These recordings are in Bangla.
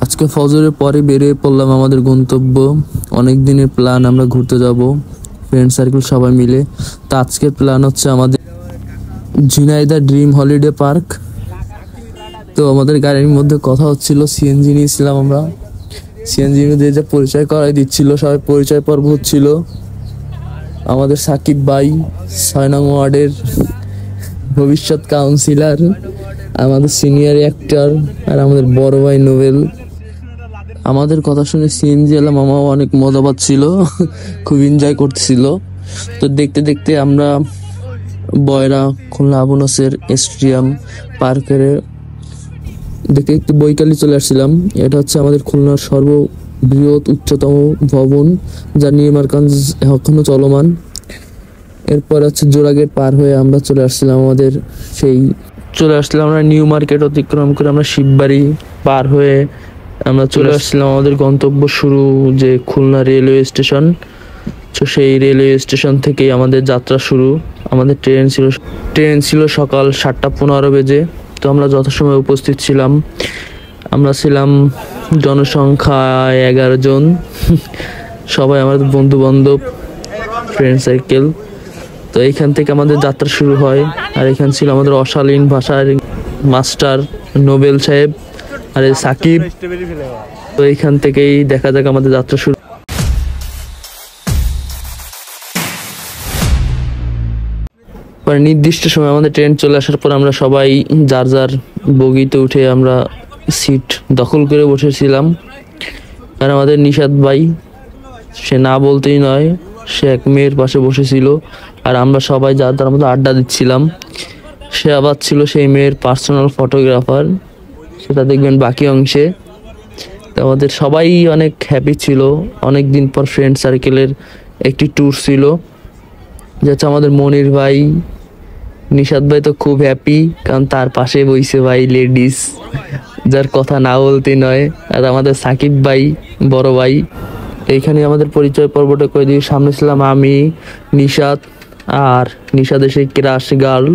আজকে ফজরের পরে বেরিয়ে পড়লাম আমাদের গন্তব্য। অনেক দিনের প্ল্যান, আমরা ঘুরতে যাব ফ্রেন্ড সার্কেল সবাই মিলে। তো আজকের প্ল্যান হচ্ছে আমাদের ঝিনাইদহ ড্রিম হলিডে পার্ক। তো আমাদের গাড়ির মধ্যে কথা হচ্ছিল, সিএনজি নিয়েছিলাম আমরা। সিএনজি দিয়ে যে পরিচয় করাই দিচ্ছিল, সবাই পরিচয় পর্ব হচ্ছিল। আমাদের সাকিব ভাই ৬ নং ওয়ার্ডের ভবিষ্যৎ কাউন্সিলর, আমাদের সিনিয়র অ্যাক্টর, আর আমাদের বড় ভাই নোবেল। আমাদের কথা শুনে সিএনজি এলাম, মামাও অনেক মজা পাচ্ছিল, খুব এনজয় করতেছিল। তো দেখতে দেখতে আমরা বয়রা খুলনা আবু নসের স্টেডিয়াম পার্কের দেখতে দেখতে বৈকালি চলে আসছিলাম। এটা হচ্ছে আমাদের খুলনার সর্ববৃহৎ উচ্চতম ভবন, যার নির্মাণ কাজ এখনো চলমান। এরপর হচ্ছে জোড়াগেট পার হয়ে আমরা চলে আসছিলাম আমরা নিউ মার্কেট অতিক্রম করে আমরা শিববাড়ি পার হয়ে আমরা চলে আসছিলাম আমাদের গন্তব্য শুরু, যে খুলনা রেলওয়ে স্টেশন। তো সেই রেলওয়ে স্টেশন থেকেই আমাদের যাত্রা শুরু। আমাদের ট্রেন ছিল সকাল 7:15 বেজে। তো আমরা যথাসময়ে উপস্থিত ছিলাম। আমরা ছিলাম জনসংখ্যা 11 জন, সবাই আমাদের বন্ধু বান্ধব, ফ্রেন্ড সার্কেল। তো এইখান থেকে আমাদের যাত্রা শুরু হয়। আর এখান ছিল আমাদের অশালীন ভাষার মাস্টার নোবেল সাহেব আর সাকিব। তো এইখান থেকেই দেখা যাক আমাদের যাত্রা শুরু। পরে নির্দিষ্ট সময় আমাদের ট্রেন চলে আসার পর আমরা সবাই যার যার বগিতে উঠে আমরা সিট দখল করে বসেছিলাম। আর আমাদের নিশাদ ভাই, সে না বলতেই নয়, সে এক মেয়ের পাশে বসেছিল। আর আমরা সবাই যার যার মধ্যে আড্ডা দিচ্ছিলাম। সে আবার ছিল সেই মেয়ের পার্সোনাল ফটোগ্রাফার, সেটা দেখবেন বাকি অংশে। তো আমাদের সবাই অনেক হ্যাপি ছিল। অনেক দিন পর ফ্রেন্ড সার্কেলের একটি ট্যুর ছিল। যাচ্ছে আমাদের মনির ভাই, নিশাদ ভাই তো খুব হ্যাপি, কারণ তার পাশে বইছে ভাই লেডিস, যার কথা না বলতে নয়। আর আমাদের সাকিব ভাই, বড় ভাই। এইখানে আমাদের পরিচয় পর্বটা করে দিয়ে সামনে ছিলাম আমি, নিশাদ, আর নিশাদের সেই ক্রাশ গার্ল।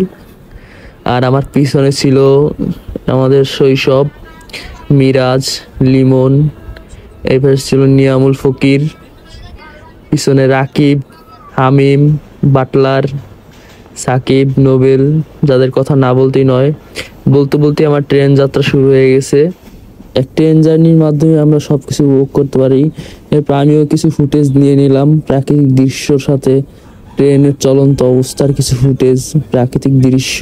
আর আমার পিছনে ছিল আমাদের শৈশব, মিরাজ, লিমন। এরপরে ছিল নিয়ামুল ফকির, পিছনে রাকিব, হামিম, বাটলার, সাকিব, নোবেল, যাদের কথা না বলতেই নয়। বলতে বলতে আমার ট্রেন যাত্রা শুরু হয়ে গেছে। এক ট্রেন জার্নির মাধ্যমে আমরা সব কিছু উপভোগ করতে পারি। এরপর আমিও কিছু ফুটেজ নিয়ে নিলাম, প্রাকৃতিক দৃশ্যর সাথে ট্রেনের চলন্ত অবস্থার কিছু ফুটেজ। প্রাকৃতিক দৃশ্য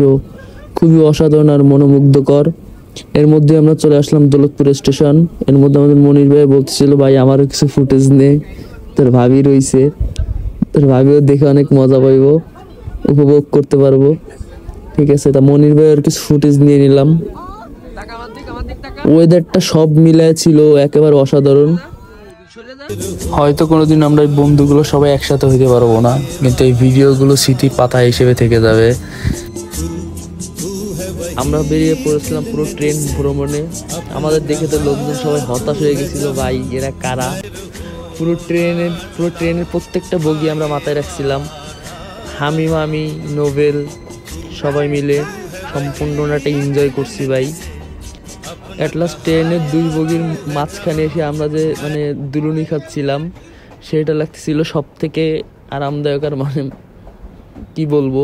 খুবই অসাধারণ আর মনোমুগ্ধকর। এর মধ্যে আমরা চলে আসলাম দৌলতপুর স্টেশন। এর মধ্যে আমাদের মনির ভাই বলতেছিল, ভাই আমারও কিছু ফুটেজ নে, তোর ভাবি রয়েছে, তোর ভাবিও দেখে অনেক মজা পাইব, উপভোগ করতে পারবো। ঠিক আছে, তা মনির ভাইয়ের কিছু ফুটেজ নিয়ে নিলাম। ওয়েদারটা সব মিলায় ছিল একেবারে অসাধারণ। হয়তো কোনোদিন আমরা এই বন্ধুগুলো সবাই একসাথে হইতে পারবো না, কিন্তু এই ভিডিওগুলো স্মৃতি পাতা হিসেবে থেকে যাবে। আমরা বেরিয়ে পড়েছিলাম পুরো ট্রেন ভ্রমণে। আমাদের দেখে তো লোকজন সবাই হতাশ হয়ে গেছিল, ভাই এরা কারা। পুরো ট্রেনের প্রত্যেকটা বগি আমরা মাথায় রাখছিলাম। হামিম, আমি, নোবেল, সবাই মিলে সম্পূর্ণটা এনজয় করছি ভাই। অ্যাট লাস্ট ট্রেনের 2 বগির মাঝখানে এসে আমরা যে দুলুনি খাচ্ছিলাম, সেটা লাগতেছিল সব থেকে আরামদায়ক। আর কি বলবো,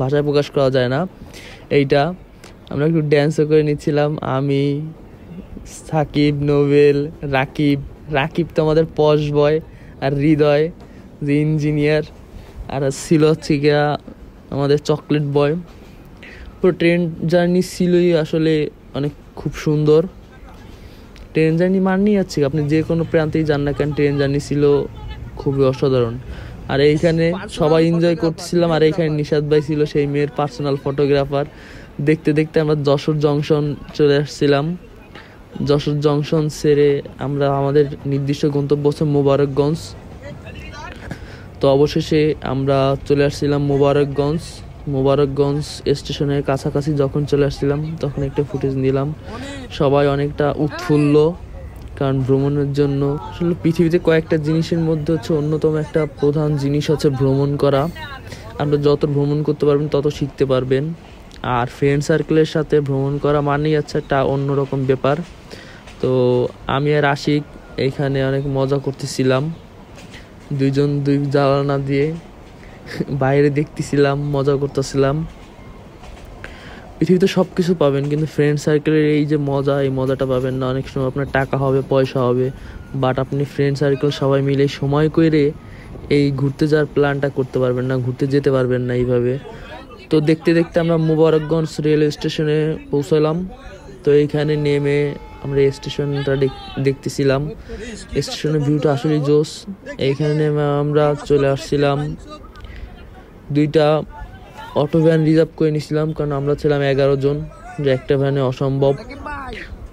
ভাষায় প্রকাশ করা যায় না এইটা। আমরা একটু ড্যান্সও করে নিচ্ছিলাম, আমি, সাকিব, নোবেল, রাকিব তো আমাদের পশ বয়, আর হৃদয় যে ইঞ্জিনিয়ার, আর ছিল হচ্ছে গিয়া আমাদের চকলেট বয়। পুরো ট্রেন জার্নি ছিলই আসলে অনেক খুব সুন্দর। ট্রেন জার্নি মানিয়ে যাচ্ছে, আপনি যে কোনো প্রান্তেই যান না কেন, ট্রেন জার্নি ছিল খুবই অসাধারণ। আর এইখানে সবাই এনজয় করতেছিলাম। আর এইখানে নিশাদ ভাই ছিল সেই মেয়ের পার্সোনাল ফটোগ্রাফার। দেখতে দেখতে আমরা যশোর জংশন চলে আসছিলাম। যশোর জংশন ছেড়ে আমরা আমাদের নির্দিষ্ট গন্তব্য হচ্ছে মোবারকগঞ্জ। তো অবশেষে আমরা চলে আসছিলাম মোবারকগঞ্জ স্টেশনের কাছাকাছি। যখন চলে আসছিলাম তখন একটা ফুটেজ নিলাম। সবাই অনেকটা উৎফুল্ল, কারণ ভ্রমণের জন্য আসলে পৃথিবীতে কয়েকটা জিনিসের মধ্যে হচ্ছে অন্যতম একটা প্রধান জিনিস হচ্ছে ভ্রমণ করা। আমরা যত ভ্রমণ করতে পারবেন তত শিখতে পারবেন। আর ফ্রেন্ড সার্কেলের সাথে ভ্রমণ করা মানেই হচ্ছে একটা অন্যরকম ব্যাপার। তো আমি আর আশিক এইখানে অনেক মজা করতেছিলাম, দুইজন দুই জ্বালানা দিয়ে বাইরে দেখতেছিলাম, মজা করতেছিলাম। পৃথিবীতে সব কিছু পাবেন, কিন্তু ফ্রেন্ড সার্কেলের এই যে মজা, এই মজাটা পাবেন না। অনেক সময় আপনার টাকা হবে, পয়সা হবে, বাট আপনি ফ্রেন্ড সার্কেল সবাই মিলে সময় করে এই ঘুরতে যাওয়ার প্ল্যানটা করতে পারবেন না, ঘুরতে যেতে পারবেন না এইভাবে। তো দেখতে দেখতে আমরা মোবারকগঞ্জ রেল স্টেশনে পৌঁছালাম। তো এইখানে নেমে আমরা স্টেশনটা দেখতেছিলাম। স্টেশনের ভিউটা আসলে জোস। এইখানে নেমে আমরা চলে আসছিলাম, দুইটা অটো ভ্যান রিজার্ভ করে নিয়েছিলাম, কারণ আমরা ছিলাম 11 জন, যে একটা ভ্যানে অসম্ভব।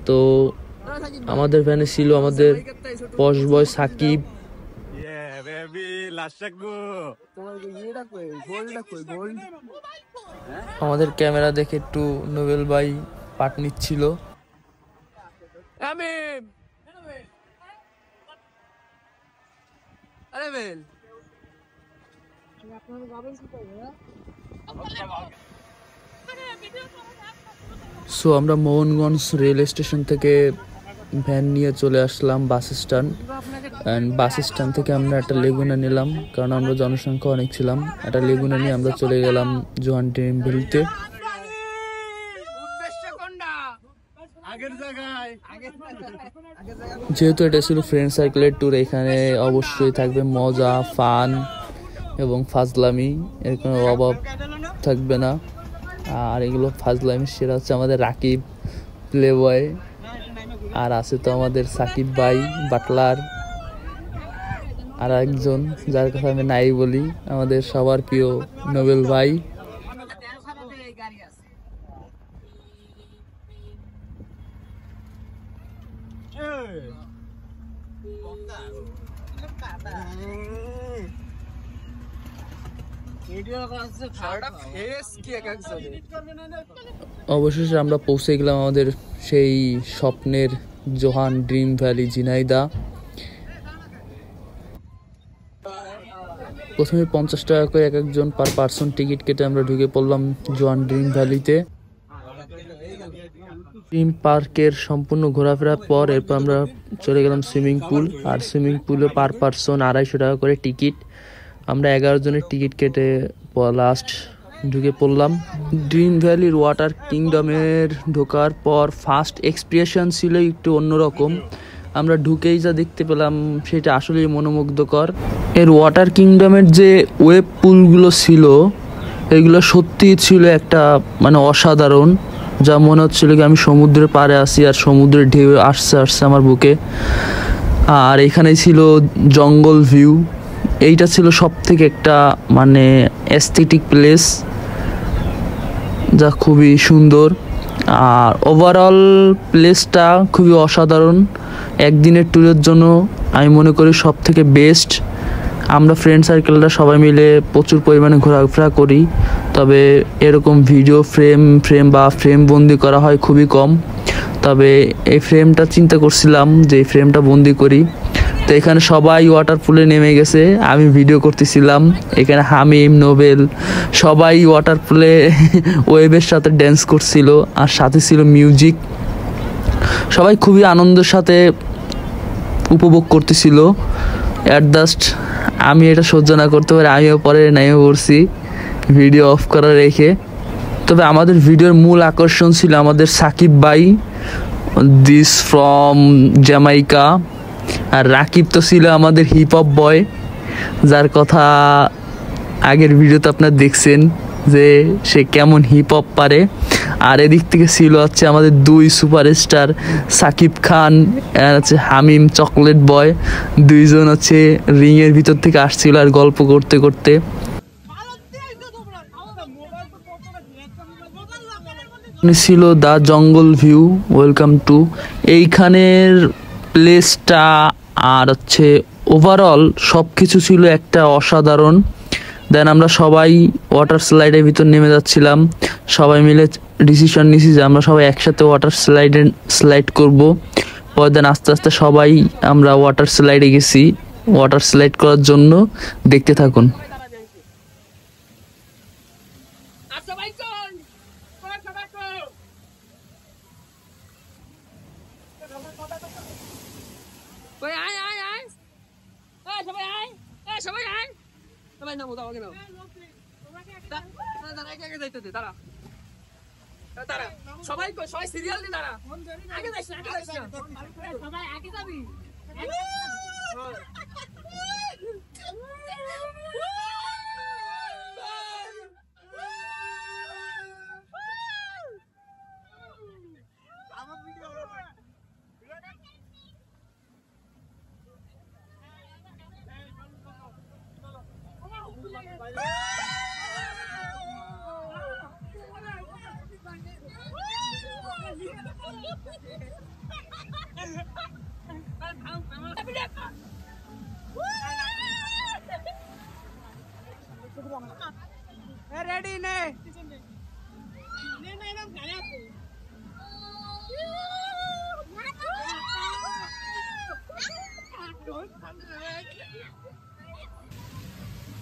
তো আমাদের ভ্যানে ছিল আমাদের পশ বয় সাকিব, আমাদের ক্যামেরা দেখে একটু নোবেল ভাই পাট নিচ্ছিল। সো আমরা মোহনগঞ্জ রেল স্টেশন থেকে ভ্যান নিয়ে চলে আসলাম bus stand. And bus stand থেকে আমরা একটা লেগুনা নিলাম, কারণ আমরা জনসংখ্যা অনেক ছিলাম। একটা লেগুনা নিয়ে আমরা চলে গেলাম জোহান ড্রিম ভ্যালিতে। যেহেতু এটা ছিল ফ্রেন্ড সার্কেলের ট্যুর, এখানে অবশ্যই থাকবে মজা, ফান এবং ফাজলামি, এর কোনো অভাব থাকবে না। আর এগুলো ফাজলামি সেরা হচ্ছে আমাদের রাকিব প্লে বয়, আর আছে তো আমাদের সাকিব ভাই বাটলার, আর একজন যার কথা আমি নাই বলি, আমাদের সবার প্রিয় নোবেল ভাই। অবশেষে আমরা পৌঁছে গেলাম আমাদের সেই স্বপ্নের জোহান ড্রিম ভ্যালি ঝিনাইদহ। প্রথমে 50 টাকা করে এক একজন পার পার্সন টিকিট কেটে আমরা ঢুকে পড়লাম জোহান ড্রিম ভ্যালিতে। ড্রিম পার্কের সম্পূর্ণ ঘোরাফেরার পর এরপর আমরা চলে গেলাম সুইমিং পুল, আর সুইমিং পুলে পার পার্সন 250 টাকা করে টিকিট। আমরা 11 জনের টিকিট কেটে লাস্ট ঢুকে পড়লাম। ড্রিম ভ্যালির ওয়াটার কিংডমের ঢোকার পর ফার্স্ট এক্সপ্রেশন ছিল একটু অন্যরকম। আমরা ঢুকেই যা দেখতে পেলাম সেটা আসলেই মনোমুগ্ধকর। এর ওয়াটার কিংডমের যে ওয়েব পুলগুলো ছিল, এগুলো সত্যিই ছিল একটা মানে অসাধারণ, যা মনে হচ্ছিল কি আমি সমুদ্রের পাড়ে আছি আর সমুদ্রের ঢেউ আসছে আসছে আমার বুকে। আর এখানে ছিল জঙ্গল ভিউ, এইটা ছিল সব থেকে একটা মানে অ্যাস্থেটিক প্লেস, যা খুবই সুন্দর। আর ওভারঅল প্লেসটা খুবই অসাধারণ। একদিনের ট্যুরের জন্য আমি মনে করি সব থেকে বেস্ট। আমরা ফ্রেন্ড সার্কেলরা সবাই মিলে প্রচুর পরিমাণে ঘোরাফেরা করি, তবে এরকম ভিডিও ফ্রেম বা ফ্রেম বন্দি করা হয় খুবই কম। তবে এই ফ্রেমটা চিন্তা করছিলাম যে এই ফ্রেমটা বন্দি করি। তো এখানে সবাই ওয়াটার পুলে নেমে গেছে, আমি ভিডিও করতেছিলাম। এখানে হামিম, নোবেল সবাই ওয়াটার পুলে ওয়েভের সাথে ড্যান্স করছিল, আর সাথে ছিল মিউজিক। সবাই খুবই আনন্দের সাথে উপভোগ করতেছিল। অ্যাট জাস্ট আমি এটা সহ্য না করতে পারি, আমিও পরে নেমে পড়ছি ভিডিও অফ করা রেখে। তবে আমাদের ভিডিওর মূল আকর্ষণ ছিল আমাদের সাকিব ভাই, দিস ফ্রম জ্যামাইকা। আর রাকিব তো ছিল আমাদের হিপ হপ বয়, যার কথা আগের ভিডিওতে আপনারা দেখছেন যে সে কেমন হিপ হপ পারে। আর এদিক থেকে ছিল হচ্ছে আমাদের দুই সুপারস্টার সাকিব খান আর হচ্ছে হামিম চকলেট বয়, দুইজন হচ্ছে রিংয়ের ভিতর থেকে আসছিল আর গল্প করতে করতে। ছিল the jungle view, welcome to. এইখানের প্লেসটা আর হচ্ছে ওভারঅল সব কিছু ছিল একটা অসাধারণ। দেন আমরা সবাই ওয়াটার স্লাইডের ভিতর নেমে যাচ্ছিলাম, সবাই মিলে ডিসিশন নিয়েছি যে আমরা সবাই একসাথে ওয়াটার স্লাইড করব। পরে দেন আস্তে আস্তে সবাই আমরা ওয়াটার স্লাইডে গেছি ওয়াটার স্লাইড করার জন্য। দেখতে থাকুন। সবাই সবাই সিরিয়াল দিন দাঁড়া আগে যাইস না সবাই আগে যাবি रेडी ने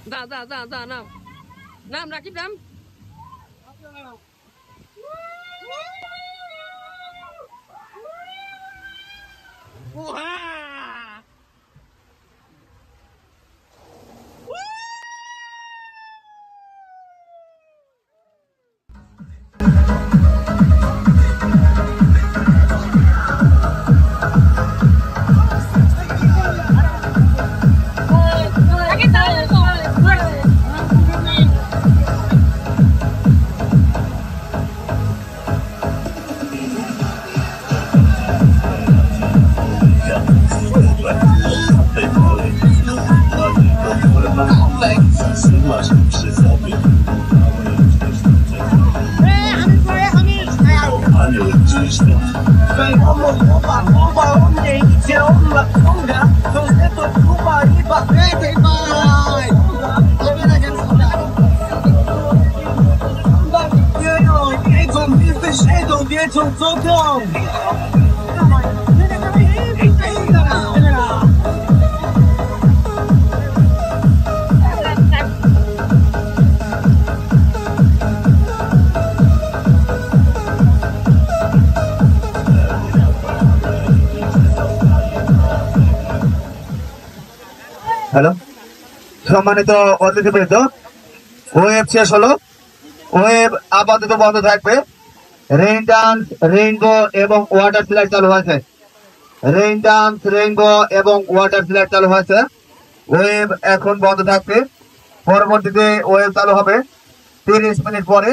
दा नाम राखी नाम হ্যালো সম্মানিত অতিথিবৃন্দ ওয়েব শেষ হলো ওয়েব আপাতত বন্ধ থাকবে রেইন ডান্স রেইনবো এবং ওয়াটার স্লাইড চালু হয়েছে রেইন ডান্স রেইনবো এবং ওয়াটার স্লাইড চালু হয়েছে ওয়েব এখন বন্ধ থাকবে পরবর্তীতে ওয়েব চালু হবে 30 মিনিট পরে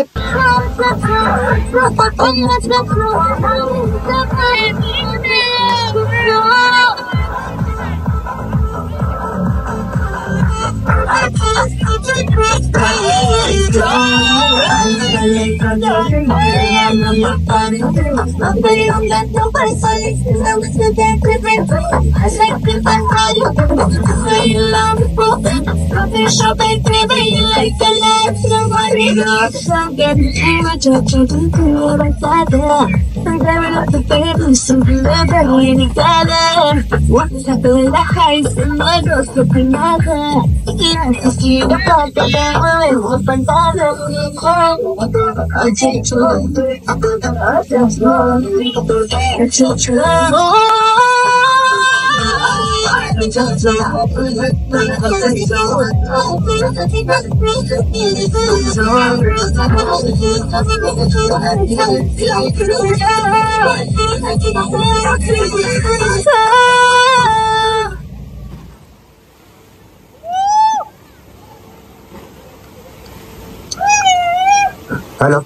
হ্যালো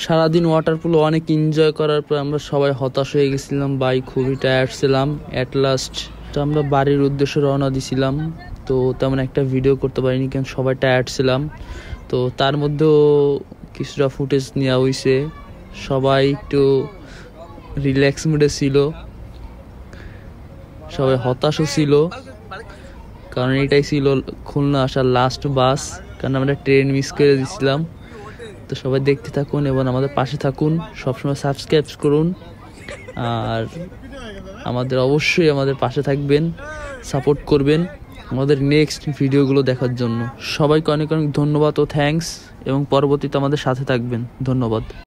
সারাদিন ওয়াটার পুলে অনেক এনজয় করার পর আমরা সবাই হতাশ হয়ে গেছিলাম ভাই, খুবই টায়ার্ড ছিলাম। অ্যাট লাস্ট আমরা বাড়ির উদ্দেশ্যে রওনা দিছিলাম। তো তেমন একটা ভিডিও করতে পারিনি কারণ সবাই টায়ার্ড ছিলাম। তো তার মধ্যেও কিছুটা ফুটেজ নেওয়া হয়েছে, সবাই একটু রিল্যাক্স মুডে ছিল, সবাই হতাশও ছিল কারণ এটাই ছিল খুলনা আসার লাস্ট বাস, কারণ আমরা ট্রেন মিস করে দিয়েছিলাম। তো সবাই দেখতে থাকুন এবং আমাদের পাশে থাকুন, সবসময় সাবস্ক্রাইব করুন আর অবশ্যই আমাদের পাশে থাকবেন, সাপোর্ট করবেন আমাদের নেক্সট ভিডিওগুলো দেখার জন্য। সবাইকে অনেক অনেক ধন্যবাদ ও থ্যাঙ্কস, এবং পরবর্তীতে আমাদের সাথে থাকবেন। ধন্যবাদ।